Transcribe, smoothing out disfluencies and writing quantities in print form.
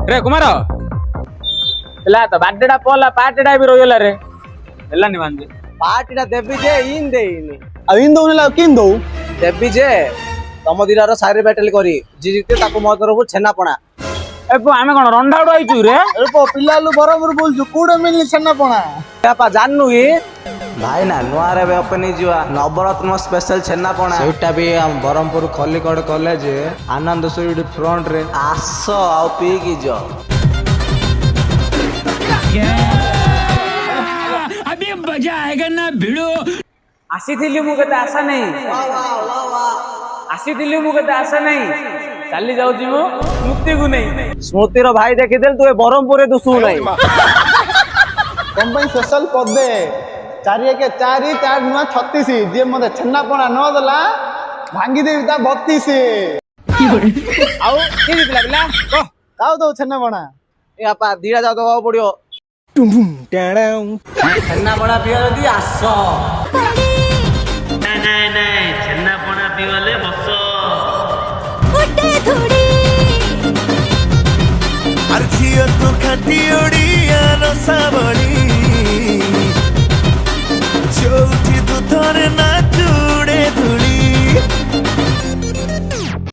रे कुमार ହେଲା ତ ବାର୍ଥଡେ ଟା ପଲା ପାର୍ଟି ଟା ବି ରହିଗଲା ରେ ହେଲାନି ବାନ୍ଧି ପାର୍ଟି ଟା ଦେବି ଯେ ଇନ୍ ଦେଇନି ଆଉ ଇନ୍ ଦଉନି ଆଉ କିନ୍ ଦଉ ଦେବି ଯେ ତମ ଦିଟାର ସାଇରେ ବ୍ୟାଟେଲ କରି ଯିଏ ଜିତେ ତାକୁ ମୋ ତରଫରୁ ଛେନାପଣା ଏ ପୁଅ ଆମେ କଣ ରଣ୍ଡାଉଡ ଆଇଛୁ ରେ ଆରେ ପିଲା ଲୁ ବରମରୁ ବୋଲଛୁ କୋଉଟା ମିଳିନି ଛେନାପଣା ବାପା ଜାଣିନୁ କି ଭାଇ ନା ନୂଆରେ ଏବେ ଓପେନ ହେଇଯିବ ନବରତ୍ନ ସ୍ପେଶାଲ ଛେନାପଣା ସେଇଟା ବି ଆମ ବ୍ରହ୍ମପୁର ଖଲିକୋଟ କଲେଜ ଆନନ୍ଦ ସୁଇଟ୍ ଫ୍ରଣ୍ଟ ରେ ଆସ ଆଉ ପିଇକି ଯ अभी मजा आएगा ना भिड़ो ଆସିଥିଲି ମୁଁ କେତେ ଆଶା ନାହିଁ ଆସିଥିଲି ମୁଁ କେତେ ଆଶା ନାହିଁ ଚାଲି ଯାଉଛି ମୁଁ ସ୍ମୃତିକୁ ନେଇ ସ୍ମୃତିର ଭାଇ ଦେଖିଦେଲେ ତୁ ଏ ବ୍ରହ୍ମପୁରରେ ଦୁଶୁ ନାହିଁ ତମ ପାଇଁ ସ୍ପେଶାଲ ପଦେ 4 1 4 4 ନୂଆ 36 ଯିଏ ମତେ ଛେନାପଣା ନ ଦେଲା ଭାଙ୍ଗିଦେବି ତା 32 ଆଉ କିଏ ଜିତିଲା ପିଲା କହ କାଉ ଦଉ ଛେନାପଣା ଏ ବାପା ଦିଟା ଯାକ ଦବାକୁ ପଡିବ ଛେନାପଣା ପିଅ ଯଦି ଆସ ନାଇଁ ଛେନାପଣା ପିଇଲେ ବସ ଝିଅ ତୁ ଖାଟି ଓଡିଆ ରସାବଳି